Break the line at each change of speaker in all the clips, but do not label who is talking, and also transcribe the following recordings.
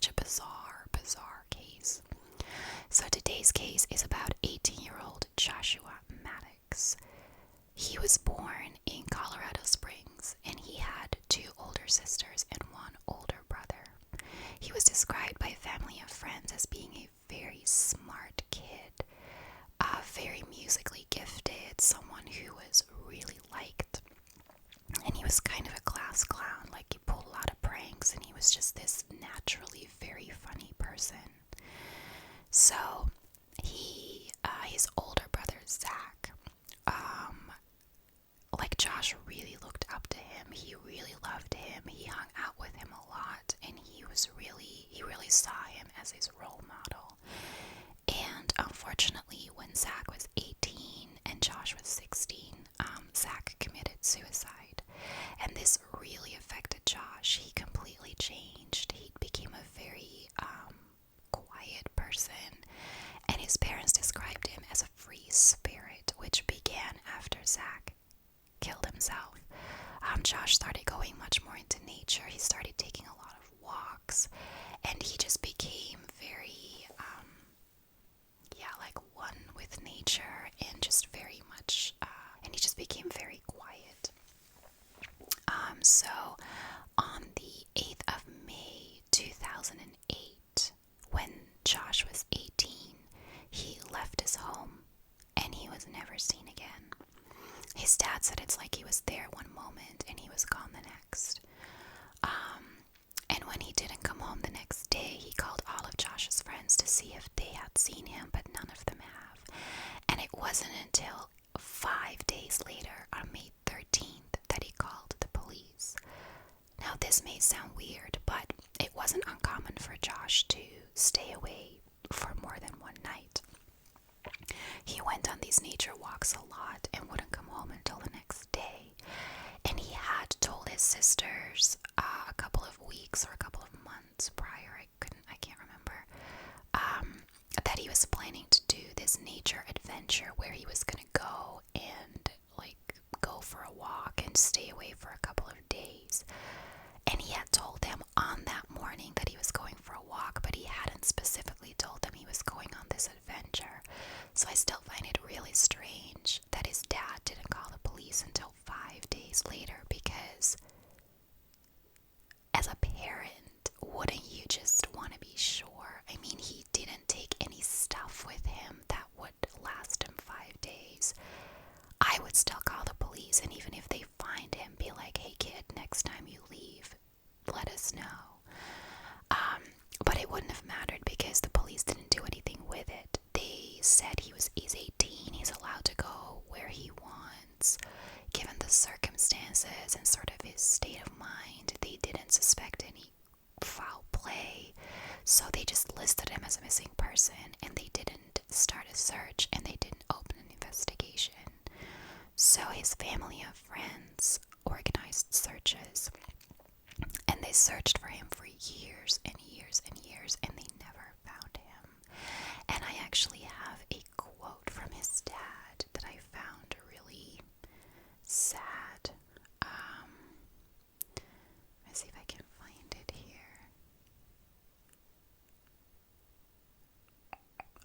such a bizarre case. So today's case is about 18-year-old Joshua Maddox. He was born in Colorado Springs, and he had two older sisters and one older brother. He was described by family and friends as being a very smart kid, very musically gifted, someone who was really liked. And he was kind of a class clown, like he pulled a lot of pranks, and he was just this naturally very funny person. So his older brother Zach, like Josh really looked up to him. He really loved him. He hung out with him a lot, and he really saw him as his role model. And unfortunately, when Zach was 18 and Josh was 16, Zach committed suicide. And this really affected Josh. He completely changed. He became a very quiet person. And his parents described him as a free spirit, which began after Zach killed himself. Josh started going much more into nature. He started taking a lot of walks. And he just became very like one with nature, and just very much, and he just became very quiet. So on the 8th of May 2008, when Josh was 18, he left his home and he was never seen again. His dad said it's like he was there one moment and he was gone the next. And when he didn't come home the next day, he called all of Josh's friends to see if they had seen him, but none of them have. And it wasn't until 5 days later, on May 13th, that he called the police. Now, this may sound weird, but it wasn't uncommon for Josh to stay away for more than one night. He went on these nature walks a lot and wouldn't come home until the next day. And he had told his sisters a couple of weeks or a couple of months prior, I can't remember, that he was planning to do this nature adventure where he was gonna go and like go for a walk and stay away for a couple of days. And he had told them on that morning that he was going for a walk, but he hadn't specifically told them he was going on this adventure. So I still find it really strange that his dad didn't call the police until 5 days later, because as a parent, wouldn't you just want to be sure? I mean, he didn't take any stuff with him that would last him 5 days. I would still call the police, and even if they find him, be like, hey kid, next time you leave, let us know. But it wouldn't have mattered because the police didn't do anything with it. They said he's 18, he's allowed to go where he wants. Given the circumstances and sort of his state of mind, they didn't suspect any foul play. So they just listed him as a missing person, and they didn't start a search, and they didn't open an investigation. So his family and friends organized searches, and they searched for him for years and years and years, and they never found him. And I actually have a quote from his dad that I found really sad. Let's see if I can find it here.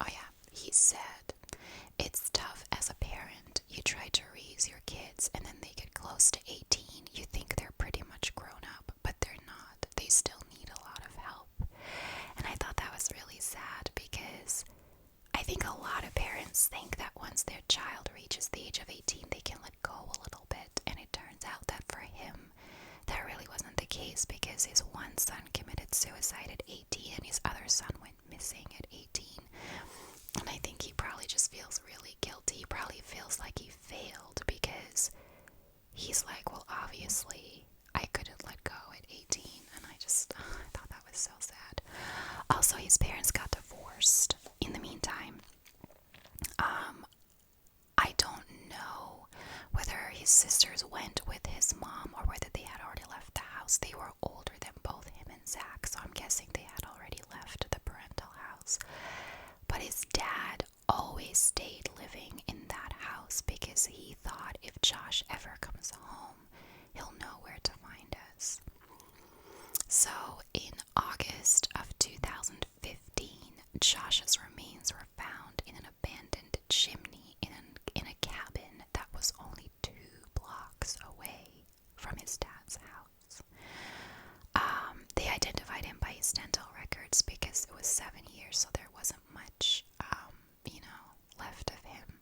Oh yeah, he said, "It's tough as a parent. You try to raise your kids, and then they get close to 18. You think they're pretty much grown up, but they're not. They still need a lot of help." And I thought that was really sad, because I think a lot of parents think that once their child reaches the age of 18, they can let go a little bit. And it turns out that for him, that really wasn't the case, because his one son committed suicide at 18 and his other son went missing at 18. And I think he probably just feels really guilty. He probably feels like he failed, because he's like, well, obviously I couldn't let go at 18. And I thought that was so sad. Also, his parents got divorced in the meantime. I don't know whether his sisters went with his mom or whether they had already left the house. They were older than both him and Zach, so I'm guessing they had already left the parental house. But his dad always stayed living in that house, because he thought if Josh ever comes home, he'll know where to find us. So in August of 2008, words because it was 7 years, so there wasn't much, left of him.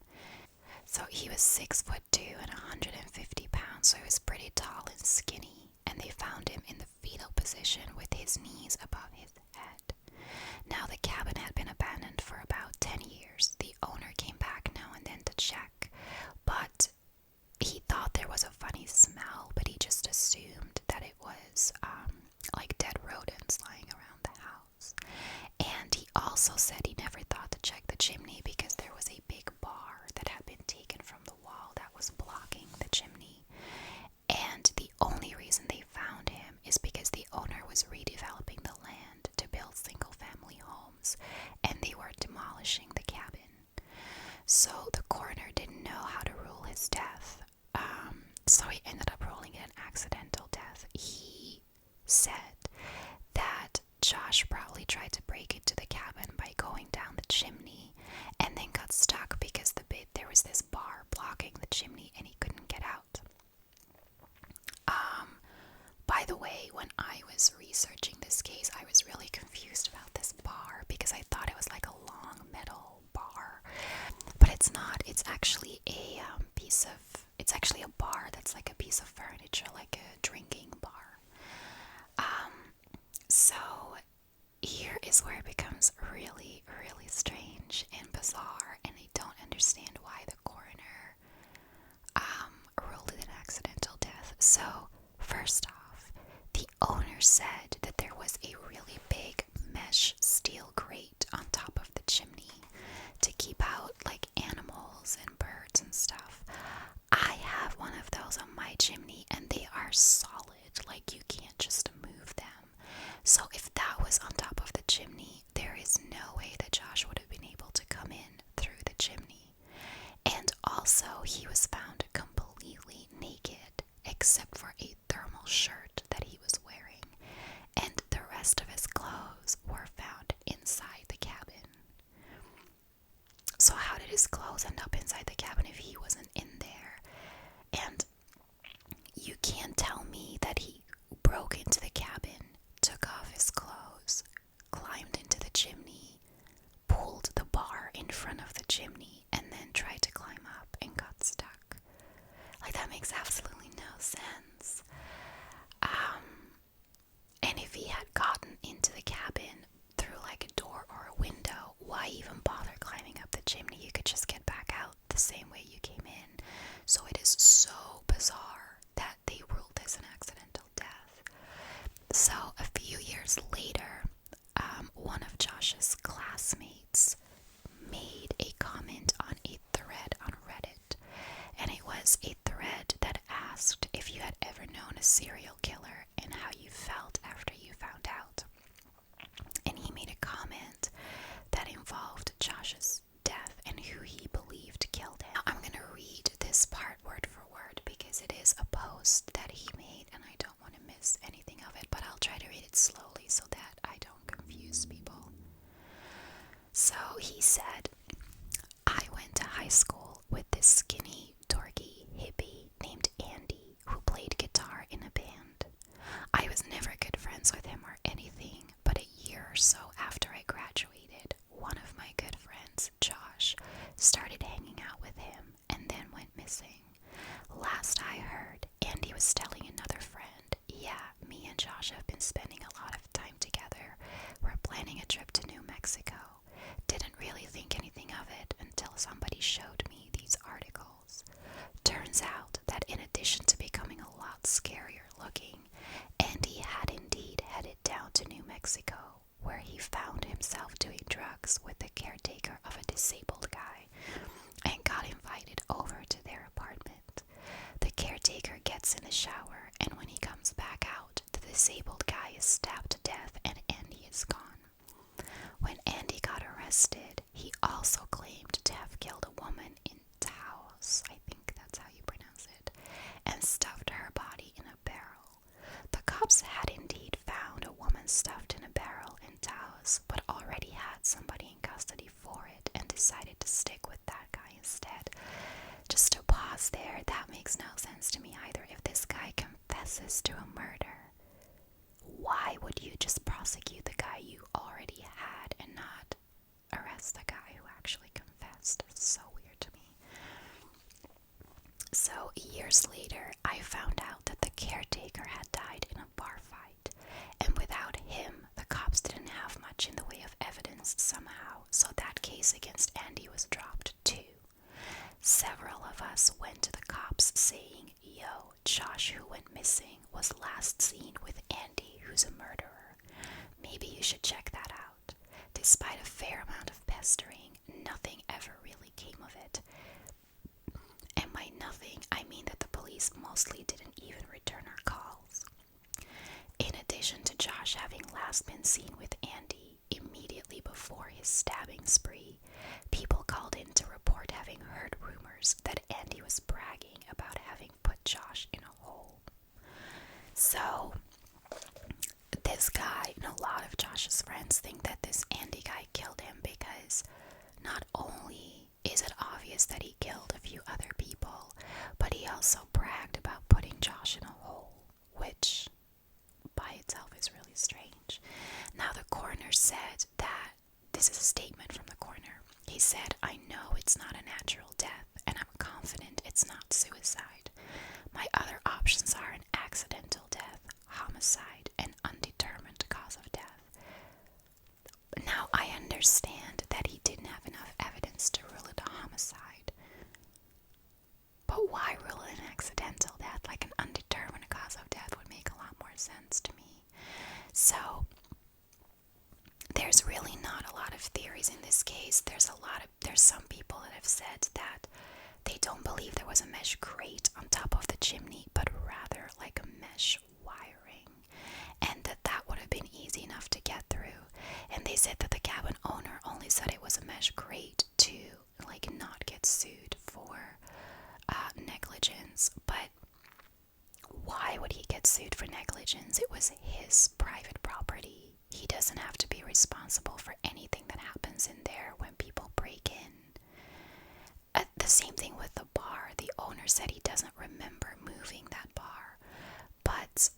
So he was 6'2" and 150 pounds, so he was pretty tall and skinny. And they found him in the fetal position with his knees above his head. Now the cabin had been abandoned for about 10 years. The owner came back now and then to check, but he thought there was a funny smell, but he just assumed that it was like dead rodents lying around the house. And he also said he never thought to check the chimney because there was a big bar that had been taken from the wall that was blocking the chimney. And the only reason they found him is because the owner was redeveloping the land to build single-family homes, and they were demolishing the cabin. So the coroner didn't know how to rule his death. So he ended up ruling it an accidental death. He said that Josh probably tried to break into the cabin by going down the chimney and then got stuck because there was this bar blocking the chimney and he couldn't get out. By the way, when I was researching this case, I was really confused about this bar because I thought it was like a long metal bar, but it's not. It's actually it's actually a bar that's like a piece of furniture, like a drinking bar. So here is where it becomes really, really strange and bizarre, and I don't understand why the coroner ruled it an accidental death. So first off, the owner said that there was a really big mesh steel grate on top of the chimney to keep out like animals and birds and stuff. I have one of those on my chimney and they are solid, like you can't just move them. So if that was on top of the chimney, there is no way that Josh would have been able to come in through the chimney. And also, he was found completely naked, except for a thermal shirt that he was wearing, and the rest of his clothes were found inside the cabin. So how did his clothes end up inside the cabin if he wasn't in there? And you can't tell me that he broke into the cabin, took off his clothes, climbed into the chimney, pulled the bar in front of the chimney, and then tried to climb up and got stuck. Like, that makes absolutely no sense. And if he had gotten into the cabin through like a door or a window, why even bother climbing up the chimney? You could just get back out the same way you came in. So it is so bizarre that they ruled this an accidental death. So a few years later, one of Josh's classmates made a comment on a thread on Reddit, and it was a thread that asked if you had ever known a serial killer and how you felt after you found out. And he made a comment that involved Josh's death and who he believed killed him. Now, I'm going to read this part word for word because it is a post that he made and I don't want to miss anything of it, but I'll try to read it slowly so that I don't confuse people. So he said, I went to high school with this skinny, dorky hippie named Andy who played guitar in a band. I was never good friends with him or anything, but a year or so after I graduated, one of my good friends, Josh, started hanging out with him and then went missing. Last I heard, Andy was telling another friend, yeah, me and Josh have been spending a lot of time together. We're planning a trip to New Mexico. Didn't really think anything of it until somebody showed me these articles. Turns out that in addition to becoming a lot scarier looking, Andy had indeed headed down to New Mexico, where he found himself doing drugs with the caretaker of a disabled guy, and got invited over to their apartment. The caretaker gets in the shower, and when he comes back out, the disabled guy is stabbed to death and Andy is gone. When Andy got arrested, he also claimed to have killed a woman in Taos, I think that's how you pronounce it, and stuffed her body in a barrel. The cops had indeed found a woman stuffed in a barrel in Taos, but already had somebody in custody for it and decided to stick with that guy instead. Just to pause there, that makes no sense to me either. If this guy confesses to a murder, why would you just prosecute the guy you already evidence somehow, so that case against Andy was dropped too. Several of us went to the cops saying, "Yo, Josh, who went missing, was last seen with Andy, who's a murderer. Maybe you should check that out." Despite a fair amount of pestering, nothing ever really came of it. And by nothing, I mean that the police mostly didn't even return our calls. In addition to Josh having last been seen with Andy immediately before his stabbing spree, people called in to report having heard rumors that Andy was bragging about having put Josh in a hole. So, this guy and a lot of Josh's friends think that this Andy guy killed him because not only is it obvious that he killed a few other people, but he also bragged about putting Josh in a hole, which by itself is really strange. Now, the coroner said that, this is a statement from the coroner. He said, "I know it's not a natural death, and I'm confident it's not suicide. My other options are an accidental death, homicide, and undetermined cause of death." Now, I understand that he didn't have enough evidence to rule it a homicide. But why rule it an accidental death? Like, an undetermined cause of death would make a lot more sense to me. So, there's really not a lot of theories in this case. There's some people that have said that they don't believe there was a mesh grate on top of the chimney, but rather like a mesh wiring, and that would have been easy enough to get through. And they said that the cabin owner only said it was a mesh grate to like not get sued for negligence. But why would he get sued for negligence? It was his private property. He doesn't have to be responsible for anything that happens in there when people break in. The same thing with the bar. The owner said he doesn't remember moving that bar. But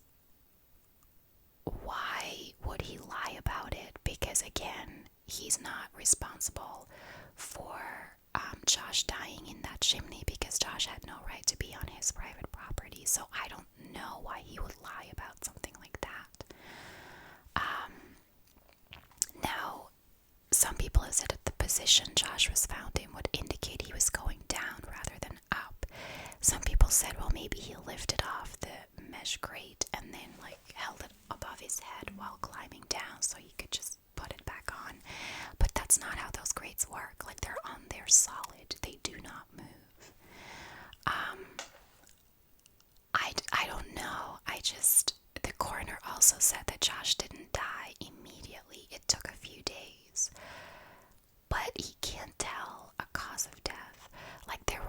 why would he lie about it? Because again, he's not responsible for Josh dying in that chimney, because Josh had no right to be on his private property. So I don't know why he would lie about something like that. Now, some people have said that the position Josh was found in would indicate he was going down rather than up. Some people said, well, maybe he lifted off the mesh grate and then like held it above his head while climbing down so he could just put it back on. But that's not how those grates work. Like, they're on there solid. They do not move. I don't know. The coroner also said that Josh didn't die immediately. It took a few days. But he can't tell a cause of death. Like, there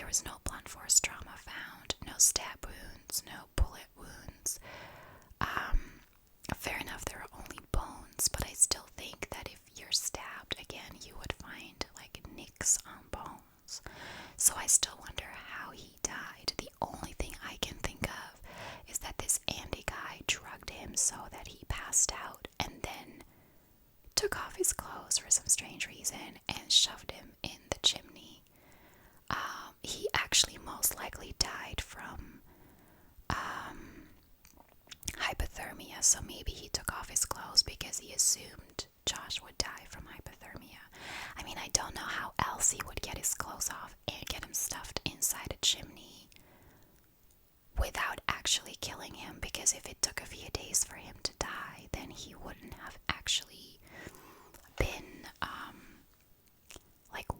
was no blunt force trauma found, no stab wounds, no bullet wounds. Fair enough, there are only bones, but I still think that if you're stabbed again, you would find like nicks on bones. So I still wonder how he died. The only thing I can think of is that this Andy guy drugged him so that he passed out and then took off his clothes for some strange reason and shoved him in the chimney. He actually most likely died from hypothermia, so maybe he took off his clothes because he assumed Josh would die from hypothermia. I mean, I don't know how else he would get his clothes off and get him stuffed inside a chimney without actually killing him, because if it took a few days for him to die, then he wouldn't have actually been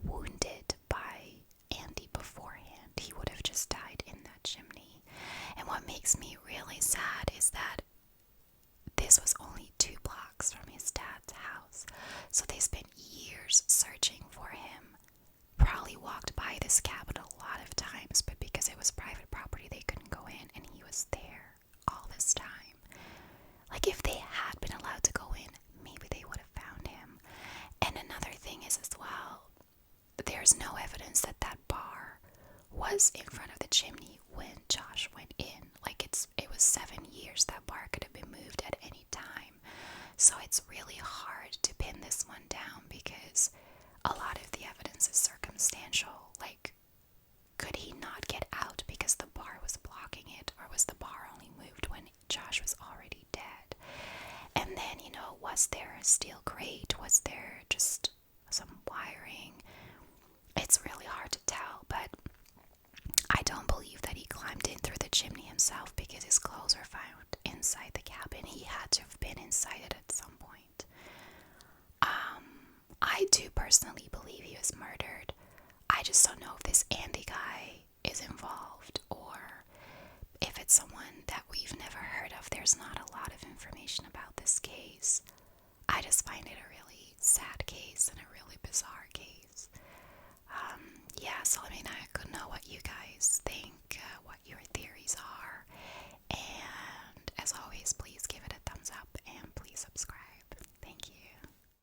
wounded by Andy beforehand. He would have just died in that chimney. And what makes me really sad is that this was only 2 blocks from his dad's house. So they spent years searching for him. Probably walked by this cabin a lot of times, but because it was private property, they couldn't go in, and he was there all this time. Like, if they had been allowed to go in, maybe they would have found him. And another thing is as well, there's no evidence that that bar was in front of the chimney when Josh went in. Like, it was 7 years. That bar could have been moved at any time. So it's really hard to pin this one down because a lot of the evidence is circumstantial. Like, could he not get out because the bar was blocking it, or was the bar only moved when Josh was already dead? And then, know, was there a steel grate? Was there just some wiring? It's really hard to tell, but I don't believe that he climbed in through the chimney himself because his clothes were found inside the cabin. He had to have been inside it at some point. I do personally believe he was murdered. I just don't know if this Andy guy is involved or if it's someone that we've never heard of. There's not a lot of information about this case. I just find it a really sad case and a really bizarre case.